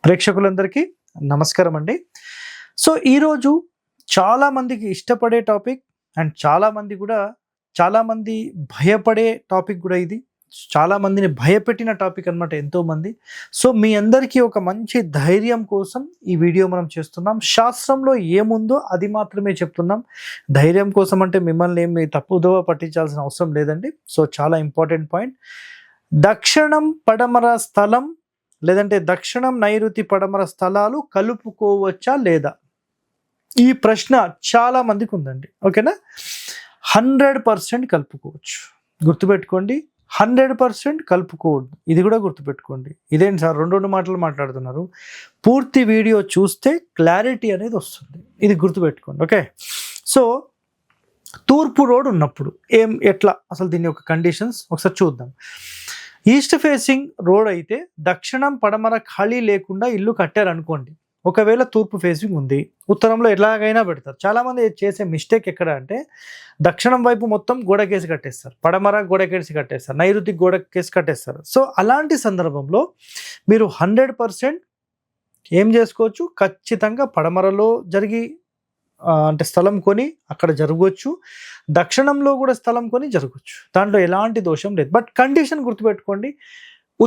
ప్రేక్షకులందరికీ నమస్కారం అండి. సో ఈరోజు చాలామందికి ఇష్టపడే టాపిక్ అండ్ చాలామంది భయపడే టాపిక్ కూడా ఇది. చాలామందిని భయపెట్టిన టాపిక్ అనమాట ఎంతోమంది. సో మీ అందరికీ ఒక మంచి ధైర్యం కోసం ఈ వీడియో మనం చేస్తున్నాం. శాస్త్రంలో ఏముందో అది మాత్రమే చెప్తున్నాం. ధైర్యం కోసం అంటే మిమ్మల్ని ఏమి తప్పుదోవ పట్టించాల్సిన అవసరం లేదండి. సో చాలా ఇంపార్టెంట్ పాయింట్. దక్షిణం పడమర స్థలం లేదంటే దక్షిణం నైరుతి పడమర స్థలాలు కలుపుకోవచ్చా లేదా? ఈ ప్రశ్న చాలా మందికి ఉందండి. ఓకేనా? 100% కలుపుకోవచ్చు. గుర్తుపెట్టుకోండి, 100% కలుపుకోవద్దు. ఇది కూడా గుర్తుపెట్టుకోండి. ఇదేంటి సార్ రెండు మాటలు మాట్లాడుతున్నారు? పూర్తి వీడియో చూస్తే క్లారిటీ అనేది వస్తుంది. ఇది గుర్తుపెట్టుకోండి. ఓకే, సో తూర్పు రోడ్ ఉన్నప్పుడు ఎట్లా అసలు దీని యొక్క కండిషన్స్ ఒకసారి చూద్దాం. ఈస్ట్ ఫేసింగ్ రోడ్ అయితే దక్షిణం పడమర ఖాళీ లేకుండా ఇల్లు కట్టారనుకోండి. ఒకవేళ తూర్పు ఫేసింగ్ ఉంది, ఉత్తరంలో ఎలాగైనా పెడతారు. చాలామంది చేసే మిస్టేక్ ఎక్కడ అంటే దక్షిణం వైపు మొత్తం గోడకేసి కట్టేస్తారు, పడమర గోడకేసి కట్టేస్తారు, నైరుతి గోడకేసి కట్టేస్తారు. సో అలాంటి సందర్భంలో మీరు 100% ఏం చేసుకోవచ్చు, ఖచ్చితంగా పడమరలో అంటే స్థలం కొని అక్కడ జరగవచ్చు, దక్షిణంలో కూడా స్థలం కొని జరగవచ్చు. దాంట్లో ఎలాంటి దోషం లేదు. బట్ కండిషన్ గుర్తుపెట్టుకోండి,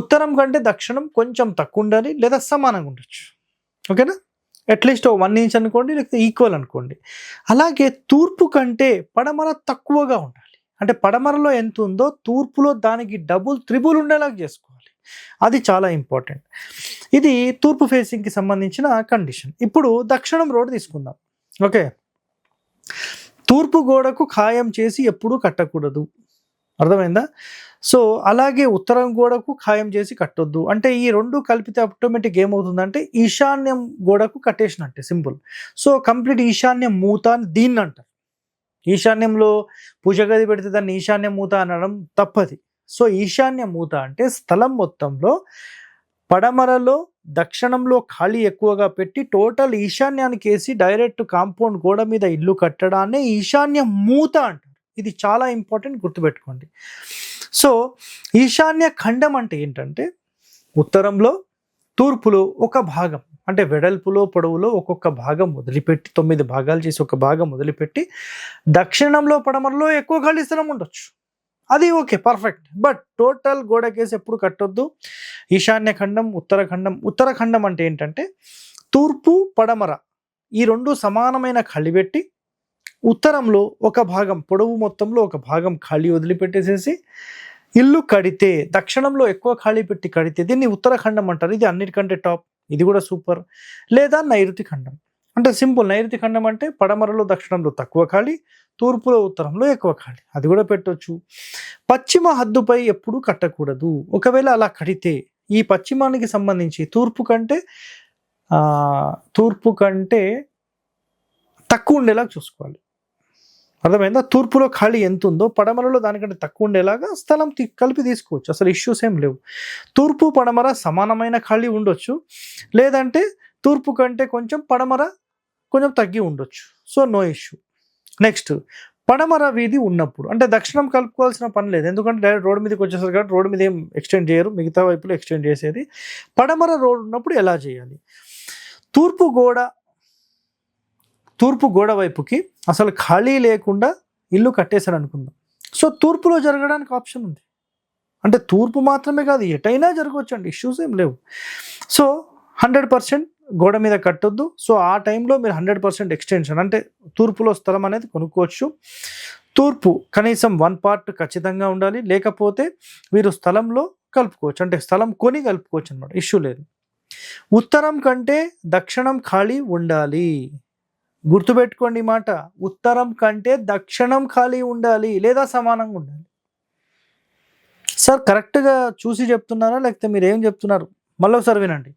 ఉత్తరం కంటే దక్షిణం కొంచెం తక్కువ ఉండాలి లేదా సమానంగా ఉండొచ్చు. ఓకేనా? అట్లీస్ట్ 1 ఇంచ్ అనుకోండి, లేకపోతే ఈక్వల్ అనుకోండి. అలాగే తూర్పు కంటే పడమర తక్కువగా ఉండాలి. అంటే పడమరలో ఎంత ఉందో తూర్పులో దానికి డబుల్ త్రిబుల్ ఉండేలాగా చేసుకోవాలి. అది చాలా ఇంపార్టెంట్. ఇది తూర్పు ఫేసింగ్కి సంబంధించిన కండిషన్. ఇప్పుడు దక్షిణం రోడ్ తీసుకుందాం. ఓకే, తూర్పు గోడకు ఖాయం చేసి ఎప్పుడూ కట్టకూడదు. అర్థమైందా? సో అలాగే ఉత్తరం గోడకు ఖాయం చేసి కట్టొద్దు. అంటే ఈ రెండు కలిపితే ఆటోమేటిక్ ఏమవుతుందంటే ఈశాన్యం గోడకు కట్టేసినట్టే, సింపుల్. సో కంప్లీట్ ఈశాన్యం మూత అని దీన్ని అంటారు. ఈశాన్యంలో పూజ గది పెడితే దాన్ని ఈశాన్యం మూత అనడం తప్పది. సో ఈశాన్య మూత అంటే స్థలం మొత్తంలో పడమరలో దక్షిణంలో ఖాళీ ఎక్కువగా పెట్టి టోటల్ ఈశాన్యానికి వేసి డైరెక్ట్ కాంపౌండ్ గోడ మీద ఇల్లు కట్టడాన్ని ఈశాన్య మూత అంటారు. ఇది చాలా ఇంపార్టెంట్, గుర్తుపెట్టుకోండి. సో ఈశాన్య ఖండం అంటే ఏంటంటే ఉత్తరంలో తూర్పులో ఒక భాగం, అంటే వెడల్పులో పొడవులో ఒక్కొక్క భాగం వదిలిపెట్టి 9 భాగాలు చేసి ఒక భాగం వదిలిపెట్టి దక్షిణంలో పడమరలో ఎక్కువ ఖాళీ స్థలం ఉండొచ్చు. అది ఓకే, పర్ఫెక్ట్. బట్ టోటల్ గోడకేసి ఎప్పుడు కట్టొద్దు. ఈశాన్య ఖండం, ఉత్తరఖండం అంటే ఏంటంటే తూర్పు పడమర ఈ రెండు సమానమైన ఖాళీ పెట్టి ఉత్తరంలో ఒక భాగం పొడవు మొత్తంలో ఒక భాగం ఖాళీ వదిలిపెట్టేసేసి ఇల్లు కడితే, దక్షిణంలో ఎక్కువ ఖాళీ పెట్టి కడితే దీన్ని ఉత్తరఖండం అంటారు. ఇది అన్నిటికంటే టాప్, ఇది కూడా సూపర్. లేదా నైరుతి ఖండం అంటే సింపుల్. నైరుతి ఖండం అంటే పడమరలో దక్షిణంలో తక్కువ ఖాళీ, తూర్పులో ఉత్తరంలో ఎక్కువ ఖాళీ, అది కూడా పెట్టవచ్చు. పశ్చిమ హద్దుపై ఎప్పుడు కట్టకూడదు. ఒకవేళ అలా కడితే ఈ పశ్చిమానికి సంబంధించి తూర్పు కంటే తక్కువ ఉండేలాగా చూసుకోవాలి. అర్థమైందా? తూర్పులో ఖాళీ ఎంత ఉందో పడమరలో దానికంటే తక్కువ ఉండేలాగా స్థలం కలిపి తీసుకోవచ్చు. అసలు ఇష్యూస్ ఏం లేవు. తూర్పు పడమర సమానమైన ఖాళీ ఉండొచ్చు, లేదంటే తూర్పు కంటే కొంచెం పడమర కొంచెం తగ్గి ఉండొచ్చు. So no issue. నెక్స్ట్, పడమర వీధి ఉన్నప్పుడు అంటే దక్షిణం కలుపుకోవాల్సిన పని లేదు, ఎందుకంటే డైరెక్ట్ రోడ్డు మీదకి వచ్చేసారు కాబట్టి రోడ్డు మీద ఏం ఎక్స్టెండ్ చేయరు, మిగతా వైపులో ఎక్స్టెండ్ చేసేది. పడమర రోడ్ ఉన్నప్పుడు ఎలా చేయాలి? తూర్పు గోడ వైపుకి అసలు ఖాళీ లేకుండా ఇల్లు కట్టేశారు అనుకుందాం. సో తూర్పులో జరగడానికి ఆప్షన్ ఉంది. అంటే తూర్పు మాత్రమే కాదు, ఎటైనా జరగవచ్చు అండి, ఇష్యూస్ ఏం లేవు. సో 100% గోడ మీద కట్టొద్దు. సో ఆ టైంలో మీరు 100% ఎక్స్టెన్షన్ అంటే తూర్పులో స్థలం అనేది కొనుక్కోవచ్చు. తూర్పు కనీసం 1 పార్ట్ ఖచ్చితంగా ఉండాలి, లేకపోతే మీరు స్థలంలో కలుపుకోవచ్చు, అంటే స్థలం కొని కలుపుకోవచ్చు అనమాట, ఇష్యూ లేదు. ఉత్తరం కంటే దక్షిణం ఖాళీ ఉండాలి. గుర్తుపెట్టుకోండి ఈ మాట, ఉత్తరం కంటే దక్షిణం ఖాళీ ఉండాలి లేదా సమానంగా ఉండాలి. సార్ కరెక్ట్గా చూసి చెప్తున్నారా లేకపోతే మీరు ఏం చెప్తున్నారు? మళ్ళీ ఒకసారి వినండి.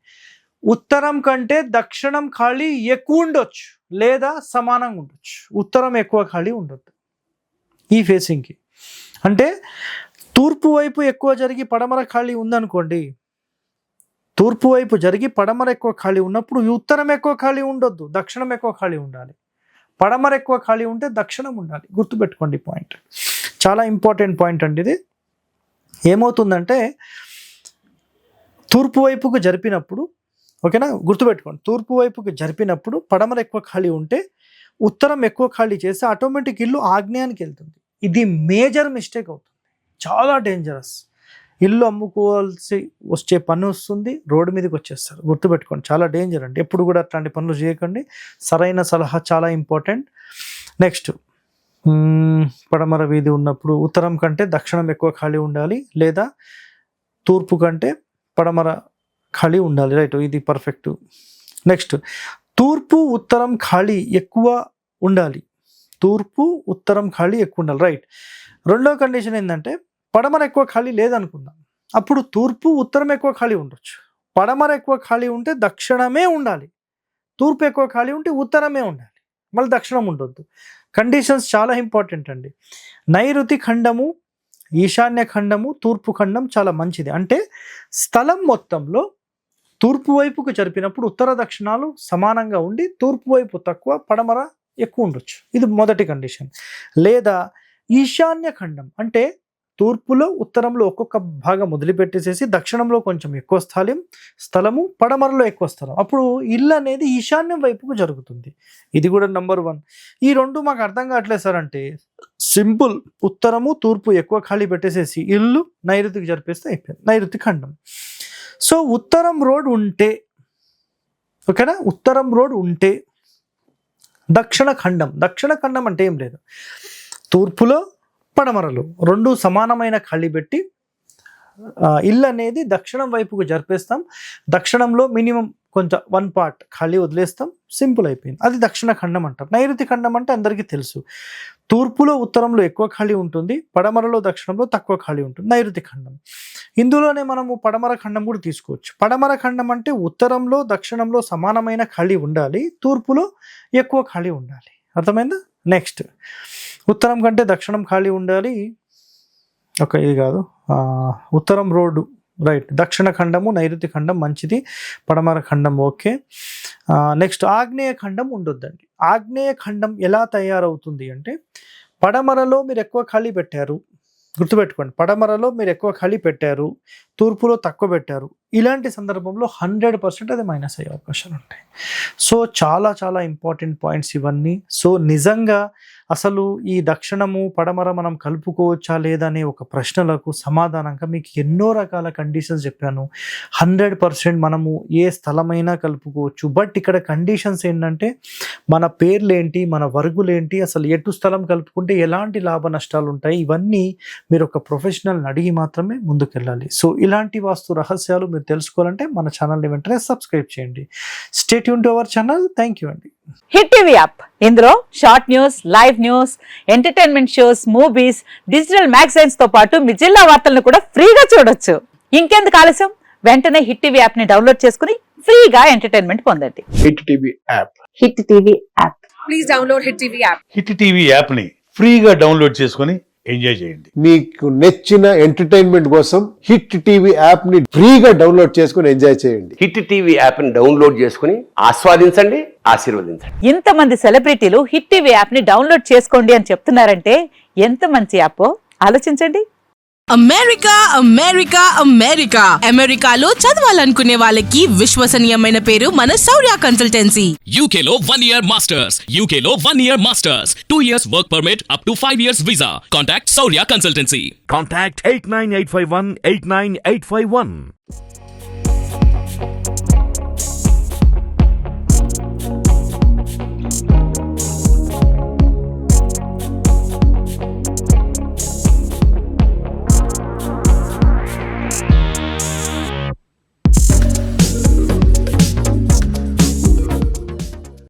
ఉత్తరం కంటే దక్షిణం ఖాళీ ఎక్కువ ఉండొచ్చు లేదా సమానంగా ఉండొచ్చు, ఉత్తరం ఎక్కువ ఖాళీ ఉండొద్దు ఈ ఫేసింగ్కి. అంటే తూర్పు వైపు ఎక్కువ జరిగి పడమర ఖాళీ ఉందనుకోండి, తూర్పు వైపు జరిగి పడమర ఎక్కువ ఖాళీ ఉన్నప్పుడు ఉత్తరం ఎక్కువ ఖాళీ ఉండొద్దు, దక్షిణం ఎక్కువ ఖాళీ ఉండాలి. పడమర ఎక్కువ ఖాళీ ఉంటే దక్షిణం ఉండాలి. గుర్తుపెట్టుకోండి పాయింట్, చాలా ఇంపార్టెంట్ పాయింట్ అండి ఇది. ఏమవుతుందంటే తూర్పు వైపుకు జరిపినప్పుడు ఓకేనా, గుర్తుపెట్టుకోండి. తూర్పు వైపుకి జరిపినప్పుడు పడమర ఎక్కువ ఖాళీ ఉంటే ఉత్తరం ఎక్కువ ఖాళీ చేస్తే ఆటోమేటిక్ ఇల్లు ఆగ్నేయానికి వెళ్తుంది. ఇది మేజర్ మిస్టేక్ అవుతుంది, చాలా డేంజరస్. ఇల్లు అమ్ముకోవాల్సి వచ్చే పని వస్తుంది, రోడ్డు మీదకి వచ్చేస్తారు. గుర్తుపెట్టుకోండి, చాలా డేంజర్ అండి. ఎప్పుడు కూడా అట్లాంటి పనులు చేయకండి. సరైన సలహా చాలా ఇంపార్టెంట్. నెక్స్ట్, పడమర వీధి ఉన్నప్పుడు ఉత్తరం కంటే దక్షిణం ఎక్కువ ఖాళీ ఉండాలి, లేదా తూర్పు కంటే పడమర ఖాళీ ఉండాలి. రైట్, ఇది పర్ఫెక్ట్. నెక్స్ట్, తూర్పు ఉత్తరం ఖాళీ ఎక్కువ ఉండాలి. తూర్పు ఉత్తరం ఖాళీ ఎక్కువ ఉండాలి. రైట్. రెండో కండిషన్ ఏంటంటే పడమర ఎక్కువ ఖాళీ లేదనుకుందాం, అప్పుడు తూర్పు ఉత్తరం ఎక్కువ ఖాళీ ఉండొచ్చు. పడమర ఎక్కువ ఖాళీ ఉంటే దక్షిణమే ఉండాలి, తూర్పు ఎక్కువ ఖాళీ ఉంటే ఉత్తరమే ఉండాలి, మళ్ళీ దక్షిణం ఉండొద్దు. కండిషన్స్ చాలా ఇంపార్టెంట్ అండి. నైరుతి ఖండము, ఈశాన్య ఖండము, తూర్పు ఖండం చాలా మంచిది. అంటే స్థలం మొత్తంలో తూర్పు వైపుకు జరిపినప్పుడు ఉత్తర దక్షిణాలు సమానంగా ఉండి తూర్పు వైపు తక్కువ, పడమర ఎక్కువ ఉండొచ్చు. ఇది మొదటి కండిషన్. లేదా ఈశాన్య ఖండం అంటే తూర్పులో ఉత్తరంలో ఒక్కొక్క భాగం వదిలిపెట్టేసేసి దక్షిణంలో కొంచెం ఎక్కువ స్థలము, పడమరలో ఎక్కువ స్థలం, అప్పుడు ఇల్లు అనేది ఈశాన్యం వైపుకు జరుగుతుంది. ఇది కూడా నెంబర్ 1. ఈ రెండు మాకు అర్థం కావట్లేదు సార్ అంటే సింపుల్, ఉత్తరము తూర్పు ఎక్కువ ఖాళీ పెట్టేసేసి ఇల్లు నైరుతికి జరిపేస్తే అయిపోయింది, నైరుతి ఖండం. సో ఉత్తరం రోడ్ ఉంటే, ఓకేనా, ఉత్తరం రోడ్ ఉంటే దక్షిణ ఖండం అంటే ఏం లేదు, తూర్పులో పడమరలు రెండు సమానమైన ఖాళీ పెట్టి ఇల్లు అనేది దక్షిణం వైపుకు జరిపేస్తాం. దక్షిణంలో మినిమం కొంచెం 1 పార్ట్ ఖాళీ వదిలేస్తాం, సింపుల్ అయిపోయింది. అది దక్షిణ ఖండం అంటాం. నైరుతి ఖండం అంటే అందరికీ తెలుసు, తూర్పులో ఉత్తరంలో ఎక్కువ ఖాళీ ఉంటుంది, పడమరలో దక్షిణంలో తక్కువ ఖాళీ ఉంటుంది, నైరుతి ఖండం. ఇందులోనే మనము పడమర ఖండం కూడా తీసుకోవచ్చు. పడమర ఖండం అంటే ఉత్తరంలో దక్షిణంలో సమానమైన ఖాళీ ఉండాలి, తూర్పులో ఎక్కువ ఖాళీ ఉండాలి. అర్థమైందా? నెక్స్ట్, ఉత్తరం కంటే దక్షిణం ఖాళీ ఉండాలి. ఇది కాదు, ఉత్తరం రోడ్డు రైట్, దక్షిణ ఖండము, నైరుతి ఖండం మంచిది, పడమర ఖండం ఓకే. నెక్స్ట్, ఆగ్నేయ ఖండం ఉండొద్దండి. ఆగ్నేయ ఖండం ఎలా తయారవుతుంది అంటే పడమరలో మీరు ఎక్కువ ఖాళీ పెట్టారు, గుర్తుపెట్టుకోండి, పడమరలో మీరు ఎక్కువ ఖాళీ పెట్టారు, తూర్పులో తక్కువ పెట్టారు. ఇలాంటి సందర్భంలో 100% అది మైనస్ అయ్యే అవకాశాలు ఉంటాయి. సో చాలా చాలా ఇంపార్టెంట్ పాయింట్స్ ఇవన్నీ. సో నిజంగా అసలు ఈ దక్షిణము పడమర మనం కలుపుకోవచ్చా లేదా అనే ఒక ప్రశ్నలకు సమాధానంగా మీకు ఎన్నో రకాల కండిషన్స్ చెప్పాను. 100% మనము ఏ స్థలమైనా కలుపుకోవచ్చు. బట్ ఇక్కడ కండిషన్స్ ఏంటంటే మన పేర్లేంటి, మన వర్గులేంటి, అసలు ఎటు స్థలం కలుపుకుంటే ఎలాంటి లాభ నష్టాలు ఉంటాయి, ఇవన్నీ మీరు ఒక ప్రొఫెషనల్ని అడిగి మాత్రమే ముందుకెళ్ళాలి. సో ఇలాంటి వాస్తు రహస్యాలు మీరు తెలుసుకోవాలంటే మన ఛానల్ని వెంటనే సబ్స్క్రైబ్ చేయండి. Stay tune to our channel. Thank you అండి. హిట్ టీవీ యాప్, ఇందులో short news, live news, entertainment shows, movies, digital magazines తో పాటు మీ జిల్లా వార్తలను కూడా ఫ్రీగా చూడొచ్చు. ఇంకెందుకు ఆలస్యం, వెంటనే హిట్ టీవీ యాప్ ని డౌన్లోడ్ చేసుకుని ఫ్రీగా ఎంటర్టైన్మెంట్ పొందండి. Hit TV app, hit TV app, please download hit TV app. Hit TV app ని ఫ్రీగా డౌన్లోడ్ చేసుకొని ఎంజాయ్ చేయండి. మీకు నచ్చిన ఎంటర్టైన్మెంట్ కోసం హిట్ టీవీ యాప్ ని ఫ్రీగా డౌన్లోడ్ చేసుకొని ఎంజాయ్ చేయండి. హిట్ టీవీ యాప్ ని డౌన్లోడ్ చేసుకుని ఆస్వాదించండి, ఆశీర్వదించండి. ఇంతమంది సెలబ్రిటీలు హిట్ టీవీ యాప్ ని డౌన్లోడ్ చేసుకోండి అని చెప్తున్నారంటే ఎంత మంచి యాప్ ఆలోచించండి. అమెరికా అమెరికా అమెరికా అమెరికాలో చదవాలనుకునే వాళ్ళకి విశ్వసనీయమైన పేరు మన శౌర్య కన్సల్టెన్సీ. UK లో 1 year masters, UK లో 1 year masters, 2 years work permit up to 5 years visa. Contact Saurya Consultancy. Contact 89851 89851.